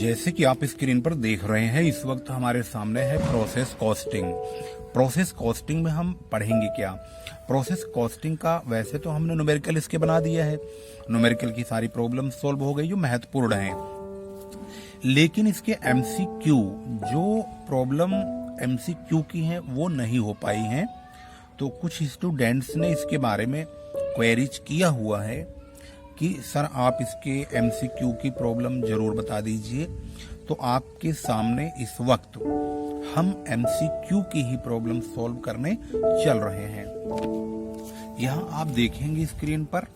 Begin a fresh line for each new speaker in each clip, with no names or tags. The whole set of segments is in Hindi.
जैसे कि आप स्क्रीन पर देख रहे हैं, इस वक्त हमारे सामने है प्रोसेस कॉस्टिंग। प्रोसेस कॉस्टिंग में हम पढ़ेंगे क्या? प्रोसेस कॉस्टिंग का वैसे तो हमने न्यूमेरिकल इसके बना दिया है, न्यूमेरिकल की सारी प्रॉब्लम सॉल्व हो गई जो महत्वपूर्ण हैं, लेकिन इसके एमसीक्यू जो प्रॉब्लम एमसीक्यू की हैं वो नहीं हो पाई हैं। तो कुछ स्टूडेंट्स ने इसके बारे में क्वेरीज किया हुआ है कि सर आप इसके एमसीक्यू की प्रॉब्लम जरूर बता दीजिए। तो आपके सामने इस वक्त हम एमसीक्यू की ही प्रॉब्लम सॉल्व करने चल रहे हैं। यहाँ आप देखेंगे स्क्रीन पर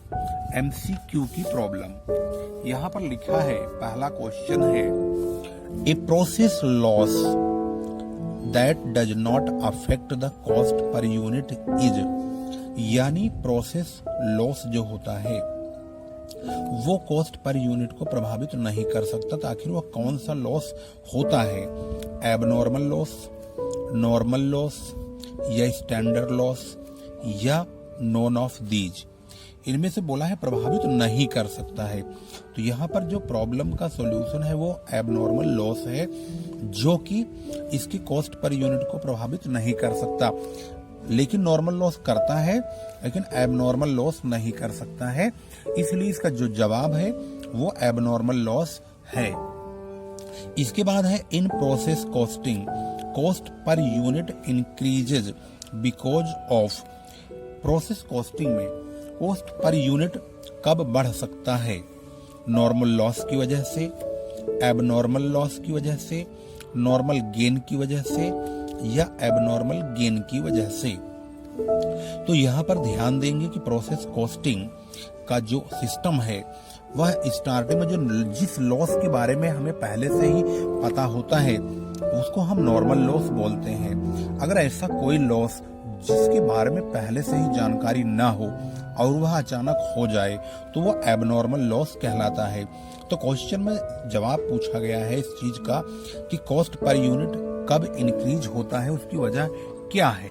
एमसीक्यू की प्रॉब्लम। यहाँ पर लिखा है, पहला क्वेश्चन है, a process loss that does not affect the cost per unit is, यानी प्रोसेस लॉस जो होता है वो कॉस्ट पर यूनिट को प्रभावित नहीं कर सकता। तो आखिर वह कौन सा लॉस होता है? एबनॉर्मल लॉस, नॉर्मल लॉस या स्टैंडर्ड लॉस या नॉन ऑफ दीज? इनमें से बोला है प्रभावित नहीं कर सकता है। तो यहाँ पर जो प्रॉब्लम का सॉल्यूशन है वो एबनॉर्मल लॉस है, जो कि इसकी कॉस्ट पर यूनिट को प्रभावित नहीं कर सकता, लेकिन नॉर्मल लॉस करता है, लेकिन एबनॉर्मल लॉस नहीं कर सकता है। इसलिए इसका जो जवाब है वो एबनॉर्मल लॉस है। इसके बाद है, in process costing cost per unit increases because of. Process costing में कॉस्ट पर यूनिट कब बढ़ सकता है? नॉर्मल लॉस की वजह से, एबनॉर्मल लॉस की वजह से, नॉर्मल गेन की वजह से या एबनॉर्मल गेन की वजह से। तो यहाँ पर ध्यान देंगे कि प्रोसेस कॉस्टिंग का जो सिस्टम है वह स्टार्टिंग में जो जिस लॉस के बारे में हमें पहले से ही पता होता है उसको हम नॉर्मल लॉस बोलते हैं। अगर ऐसा कोई लॉस जिसके बारे में पहले से ही जानकारी ना हो और वह अचानक हो जाए तो वह एबनॉर्मल लॉस कहलाता है। तो क्वेश्चन में जवाब पूछा गया है इस चीज का कि कॉस्ट पर यूनिट कब इंक्रीज होता है, उसकी वजह क्या है?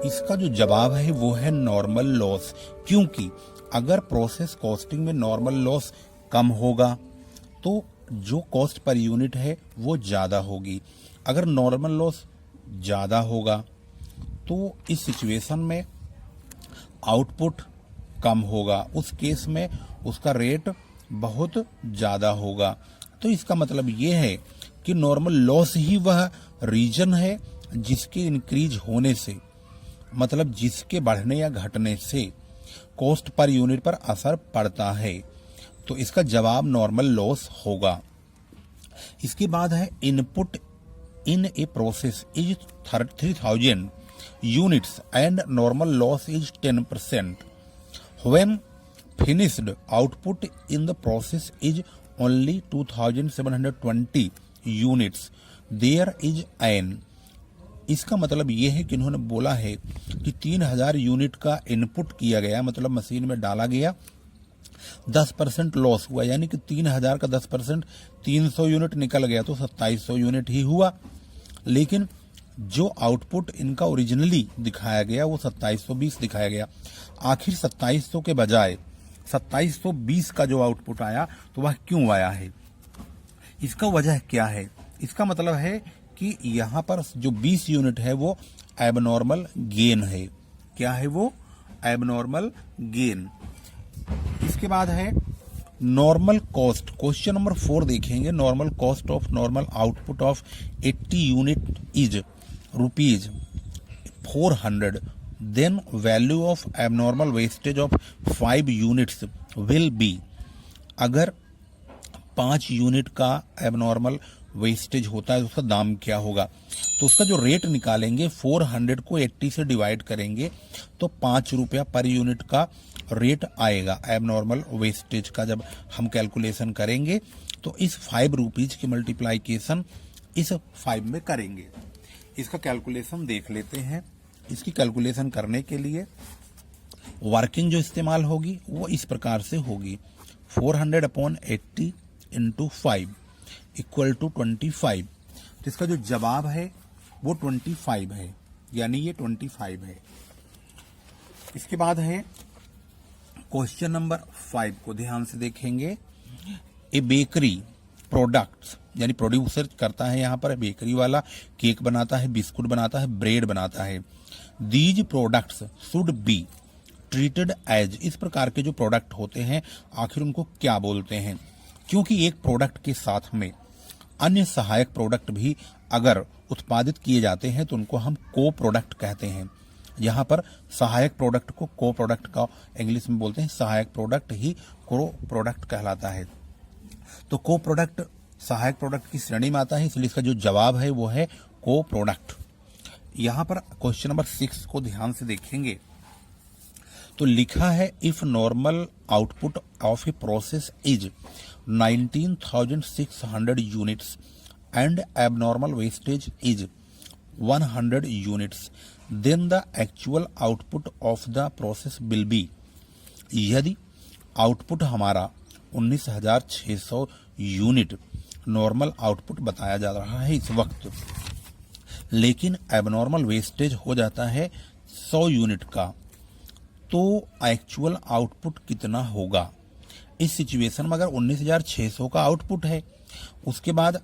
इसका जो जवाब है वो है नॉर्मल लॉस, क्योंकि अगर प्रोसेस कॉस्टिंग में नॉर्मल लॉस कम होगा तो जो कॉस्ट पर यूनिट है वो ज्यादा होगी। अगर नॉर्मल लॉस ज्यादा होगा तो इस सिचुएशन में आउटपुट कम होगा, उस केस में उसका रेट बहुत ज्यादा होगा। तो इसका मतलब ये है कि नॉर्मल लॉस ही वह रीजन है जिसके इंक्रीज होने से, मतलब जिसके बढ़ने या घटने से कॉस्ट पर यूनिट पर असर पड़ता है। तो इसका जवाब नॉर्मल लॉस होगा। इसके बाद है, input in a process is 3000 units and normal loss is 10%। When finished output in the process is only 2720 units there is an. इसका मतलब ये है कि इन्होंने बोला है कि 3000 यूनिट का इनपुट किया गया, मतलब मशीन में डाला गया, 10% लॉस हुआ, यानी कि 3000 का 10% 300 यूनिट निकल गया तो 2700 यूनिट ही हुआ। लेकिन जो आउटपुट इनका ओरिजिनली दिखाया गया वो 2720 दिखाया गया। आखिर 2700 के बजाय 2720 का जो आउटपुट आया तो वह क्यों आया है? इसका वजह क्या है? इसका मतलब है कि यहाँ पर जो 20 यूनिट है वो एबनॉर्मल गेन है। क्या है वो? Abnormal gain. इसके बाद है नॉर्मल कॉस्ट। क्वेश्चन नंबर 4 देखेंगे, normal cost of normal output of 80 unit is ₹400, then value of abnormal wastage of 5 units will be. अगर 5 यूनिट का एबनॉर्मल वेस्टेज होता है तो उसका दाम क्या होगा? तो उसका जो रेट निकालेंगे, 400 को 80 से डिवाइड करेंगे तो 5 रुपया पर यूनिट का रेट आएगा एबनॉर्मल वेस्टेज का। जब हम कैलकुलेशन करेंगे तो इस 5 रुपीज की मल्टीप्लाइकेशन इस 5 में करेंगे। इसका कैलकुलेशन देख लेते हैं। इसकी कैलकुलेशन करने के लिए वर्किंग जो इस्तेमाल होगी वो इस प्रकार से होगी, 400/80 इंटू 5 इक्वल टू 25। तो इसका जो जवाब है वो 25 है, यानी ये 25 है। इसके बाद है क्वेश्चन नंबर 5 को ध्यान से देखेंगे। ए बेकरी प्रोडक्ट्स, यानी प्रोड्यूसर करता है यहाँ पर बेकरी वाला, केक बनाता है, बिस्कुट बनाता है, ब्रेड बनाता है। These products should be treated as, इस प्रकार के जो प्रोडक्ट होते हैं आखिर उनको क्या बोलते हैं? क्योंकि एक प्रोडक्ट के साथ में अन्य सहायक प्रोडक्ट भी अगर उत्पादित किए जाते हैं तो उनको हम को प्रोडक्ट कहते हैं। यहाँ पर सहायक प्रोडक्ट को को प्रोडक्ट का इंग्लिश में बोलते हैं, सहायक प्रोडक्ट ही को प्रोडक्ट कहलाता है। तो को प्रोडक्ट सहायक प्रोडक्ट की श्रेणी में आता है, इसलिए इसका जो जवाब है वो है को प्रोडक्ट। यहाँ पर क्वेश्चन नंबर 6 को ध्यान से देखेंगे तो लिखा है if normal output of a process is 19,600 units and abnormal wastage is 100 units then the actual output of the process will be. यदि आउटपुट हमारा 19,600 यूनिट नॉर्मल आउटपुट बताया जा रहा है इस वक्त, लेकिन एबनॉर्मल वेस्टेज हो जाता है 100 यूनिट का, तो एक्चुअल आउटपुट कितना होगा? इस सिचुएशन में अगर 19,600 का आउटपुट है, उसके बाद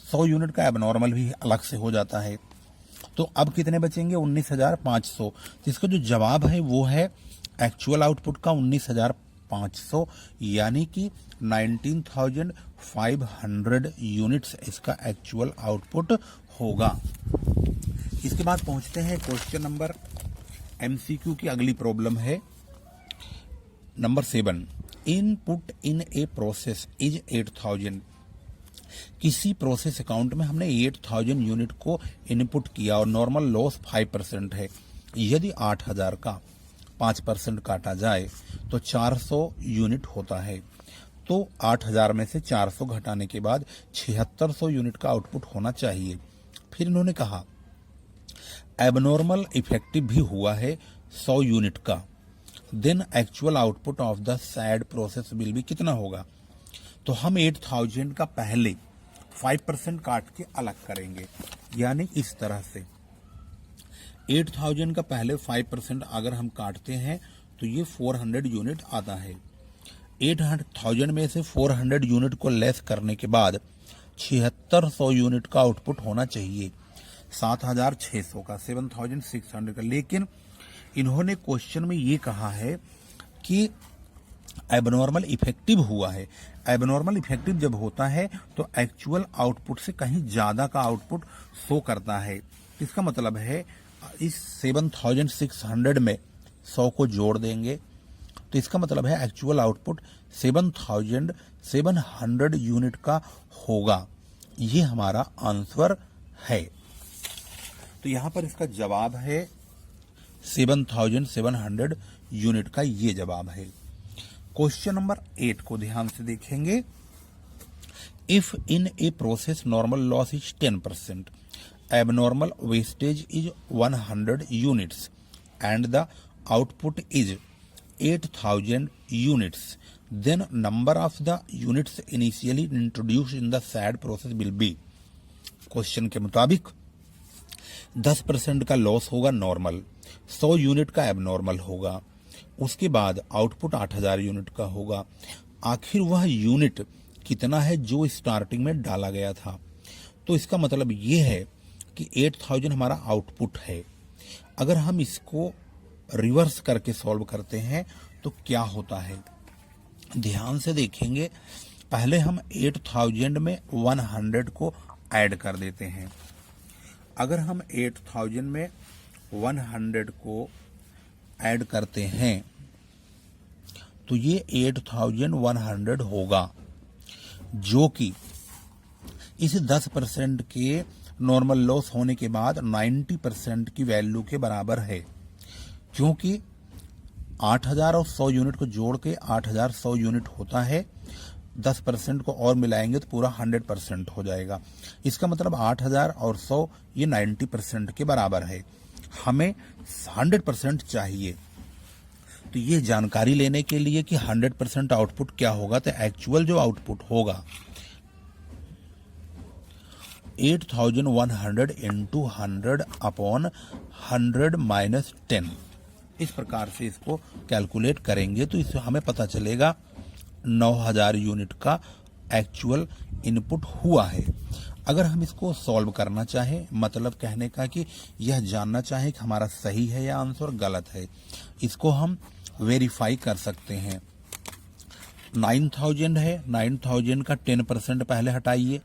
100 यूनिट का एबनॉर्मल भी अलग से हो जाता है, तो अब कितने बचेंगे? 19,500। जिसका जो जवाब है वो है एक्चुअल आउटपुट का 19,500, यानी कि 19,500 यूनिट्स इसका एक्चुअल आउटपुट होगा। इसके बाद पहुंचते हैं क्वेश्चन नंबर MCQ की अगली प्रॉब्लम है number 7। Input in a process is 8,000। किसी प्रोसेस अकाउंट में हमने 8,000 यूनिट को इनपुट किया और नॉर्मल लॉस 5% है। यदि 8,000 का 5% काटा जाए तो 400 यूनिट होता है। तो 8,000 में से 400 घटाने के बाद 7,600 यूनिट का आउटपुट होना चाहिए। फिर इन्होंने कहा एबनॉर्मल इफेक्टिव भी हुआ है 100 यूनिट का, then actual output of the said process will be, कितना होगा? तो हम 8,000 का पहले 5% काट के अलग करेंगे, यानी इस तरह से 8,000 का पहले 5% अगर हम काटते हैं तो ये 400 यूनिट आता है। 8,000 में से 400 यूनिट को लेस करने के बाद 7,600 यूनिट का आउटपुट होना चाहिए। 7,600 का 7,600 का, लेकिन इन्होंने क्वेश्चन में ये कहा है कि एबनॉर्मल इफेक्टिव हुआ है। एबनॉर्मल इफेक्टिव जब होता है तो एक्चुअल आउटपुट से कहीं ज्यादा का आउटपुट शो करता है। इसका मतलब है इस 7,600 में 100 को जोड़ देंगे तो इसका मतलब है एक्चुअल आउटपुट 7,700 यूनिट का होगा। ये हमारा आंसर है। तो यहां पर इसका जवाब है 7,700 यूनिट का, ये जवाब है। क्वेश्चन नंबर 8 को ध्यान से देखेंगे। If in a process normal loss is 10%, abnormal wastage is 100 units and the output is 8,000 units, then number of the units initially introduced in the said process will be. Question के मुताबिक 10% का लॉस होगा नॉर्मल, 100 यूनिट का एबनॉर्मल होगा, उसके बाद आउटपुट 8,000 यूनिट का होगा। आखिर वह यूनिट कितना है जो स्टार्टिंग में डाला गया था? तो इसका मतलब ये है कि 8,000 हमारा आउटपुट है। अगर हम इसको रिवर्स करके सॉल्व करते हैं तो क्या होता है? ध्यान से देखेंगे। पहले हम 8,000 में 100 को ऐड कर देते हैं। अगर हम 8,000 में 100 को ऐड करते हैं तो ये 8,100 होगा, जो कि इस 10% के नॉर्मल लॉस होने के बाद 90% की वैल्यू के बराबर है, क्योंकि 8,000 और 100 यूनिट को जोड़ के 8,100 यूनिट होता है। 10% को और मिलाएंगे तो पूरा 100% हो जाएगा। इसका मतलब 8,000 और 100 ये 90% के बराबर है। हमें 100% चाहिए। तो ये जानकारी लेने के लिए कि 100% आउटपुट क्या होगा, तो एक्चुअल जो आउटपुट होगा 8,100 इंटू 100 अपॉन 100 माइनस 10, इस प्रकार से इसको कैलकुलेट करेंगे तो इससे हमें पता चलेगा 9,000 यूनिट का एक्चुअल इनपुट हुआ है। अगर हम इसको सॉल्व करना चाहें, मतलब कहने का कि यह जानना चाहें कि हमारा सही है या आंसर गलत है, इसको हम वेरीफाई कर सकते हैं। 9000 है, 9000 का 10% पहले हटाइए,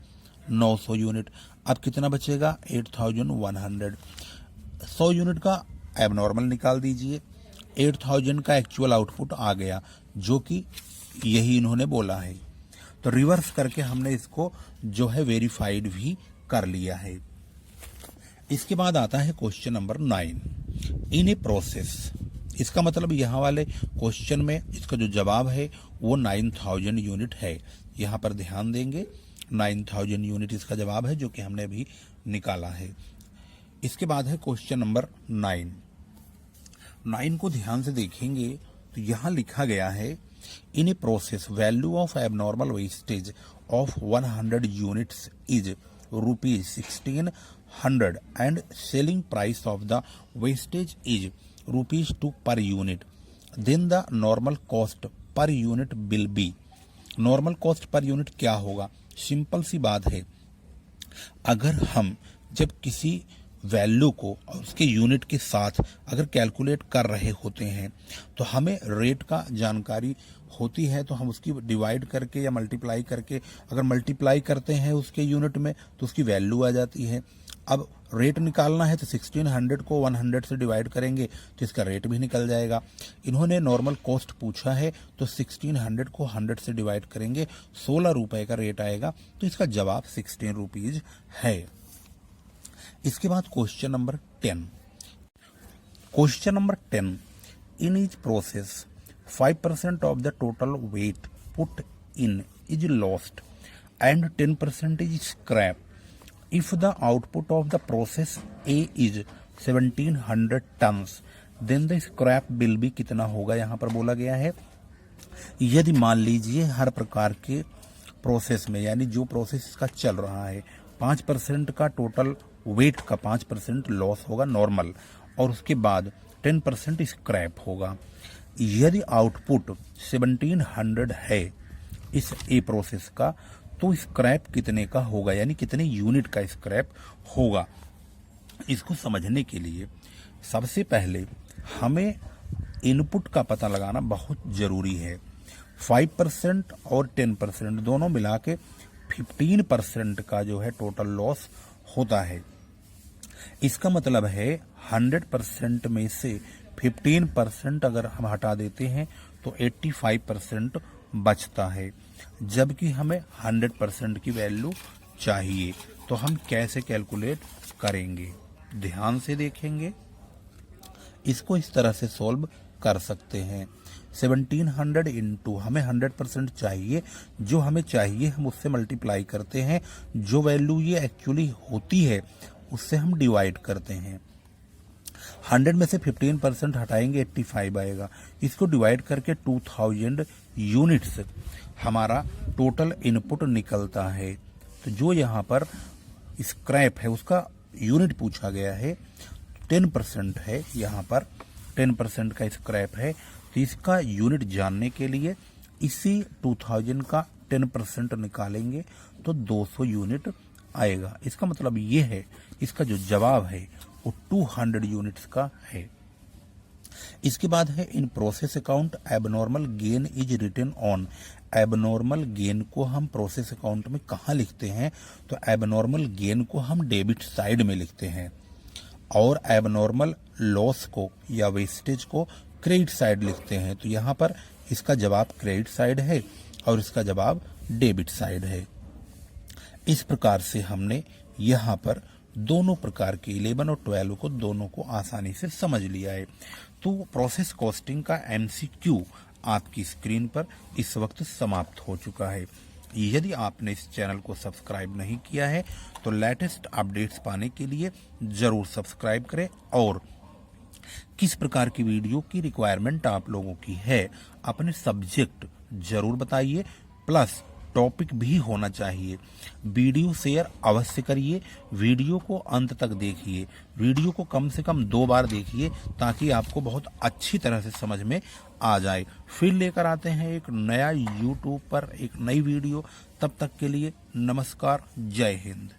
900 यूनिट। अब कितना बचेगा? 8100। 100 यूनिट का एबनॉर्मल निकाल दीजिए। 8000 का एक्चुअल आउटपुट आ गया, जो कि यही इन्होंने बोला है। तो रिवर्स करके हमने इसको जो है वेरीफाइड भी कर लिया है। इसके बाद आता है question number 9, in a process. इसका मतलब यहाँ वाले क्वेश्चन में इसका जो जवाब है वो 9000 यूनिट है। यहाँ पर ध्यान देंगे, 9000 यूनिट इसका जवाब है, जो कि हमने अभी निकाला है। इसके बाद है क्वेश्चन नंबर 9 को ध्यान से देखेंगे तो यहाँ लिखा गया है, in a process value of abnormal wastage of 100 units is ₹1600 and selling price of the wastage is ₹2 per unit, then the normal cost per unit will be. Normal cost per unit क्या होगा? सिंपल सी बात है, अगर हम जब किसी वैल्यू को और उसके यूनिट के साथ अगर कैलकुलेट कर रहे होते हैं तो हमें रेट का जानकारी होती है, तो हम उसकी डिवाइड करके या मल्टीप्लाई करके, अगर मल्टीप्लाई करते हैं उसके यूनिट में तो उसकी वैल्यू आ जाती है। अब रेट निकालना है तो 1600 को 100 से डिवाइड करेंगे तो इसका रेट भी निकल जाएगा। इन्होंने नॉर्मल कॉस्ट पूछा है तो 1600 को 100 से डिवाइड करेंगे, 16 रुपए का रेट आएगा, तो इसका जवाब 16 रुपीज है। इसके बाद question number 10। Question number 10, in each process 5% of the total weight put in is lost and 10% is scrap. If the output of the process A is 1700 tons, then the scrap will भी कितना होगा? यहाँ पर बोला गया है, यदि मान लीजिए हर प्रकार के प्रोसेस में, यानी जो प्रोसेस इसका चल रहा है, 5% का टोटल वेट का 5% लॉस होगा नॉर्मल, और उसके बाद 10% स्क्रैप होगा। यदि आउटपुट 1700 है इस ए प्रोसेस का, तो स्क्रैप कितने का होगा, यानी कितने यूनिट का स्क्रैप होगा? इसको समझने के लिए सबसे पहले हमें इनपुट का पता लगाना बहुत जरूरी है। 5% और 10% दोनों मिला के 15% का जो है टोटल लॉस होता है। इसका मतलब है 100% में से 15% अगर हम हटा देते हैं तो 85% बचता है, जबकि हमें 100% की वैल्यू चाहिए। तो हम कैसे कैलकुलेट करेंगे? ध्यान से देखेंगे, इसको इस तरह से सॉल्व कर सकते हैं। 1700 इंटू हमें 100% चाहिए, जो हमें चाहिए हम उससे मल्टीप्लाई करते हैं, जो वैल्यू ये एक्चुअली होती है उससे हम डिवाइड करते हैं। 100 में से 15% हटाएंगे, 85 आएगा। इसको डिवाइड करके 2000 यूनिट्स हमारा टोटल इनपुट निकलता है। तो जो यहाँ पर स्क्रैप है उसका यूनिट पूछा गया है, 10% है, यहाँ पर 10% का स्क्रैप है, तो इसका यूनिट जानने के लिए इसी 2000 का 10% निकालेंगे तो 200 यूनिट आएगा। इसका मतलब ये है, इसका जो जवाब है वो 200 यूनिट्स का है। इसके बाद है, in process account abnormal gain is written on. Abnormal gain को हम प्रोसेस अकाउंट में कहाँ लिखते हैं? तो एबनॉर्मल गेन को हम डेबिट साइड में लिखते हैं, और एबनॉर्मल लॉस को या वेस्टेज को क्रेडिट साइड लिखते हैं। तो यहाँ पर इसका जवाब क्रेडिट साइड है और इसका जवाब डेबिट साइड है। इस प्रकार से हमने यहाँ पर दोनों प्रकार के 11 और 12 को दोनों को आसानी से समझ लिया है। तो प्रोसेस कॉस्टिंग का MCQ आपकी स्क्रीन पर इस वक्त समाप्त हो चुका है। यदि आपने इस चैनल को सब्सक्राइब नहीं किया है तो लेटेस्ट अपडेट्स पाने के लिए जरूर सब्सक्राइब करें, और किस प्रकार की वीडियो की रिक्वायरमेंट आप लोगों की है अपने सब्जेक्ट जरूर बताइए, प्लस टॉपिक भी होना चाहिए। वीडियो शेयर अवश्य करिए, वीडियो को अंत तक देखिए, वीडियो को कम से कम 2 बार देखिए ताकि आपको बहुत अच्छी तरह से समझ में आ जाए। फिर लेकर आते हैं एक नया यूट्यूब पर एक नई वीडियो। तब तक के लिए नमस्कार, जय हिंद।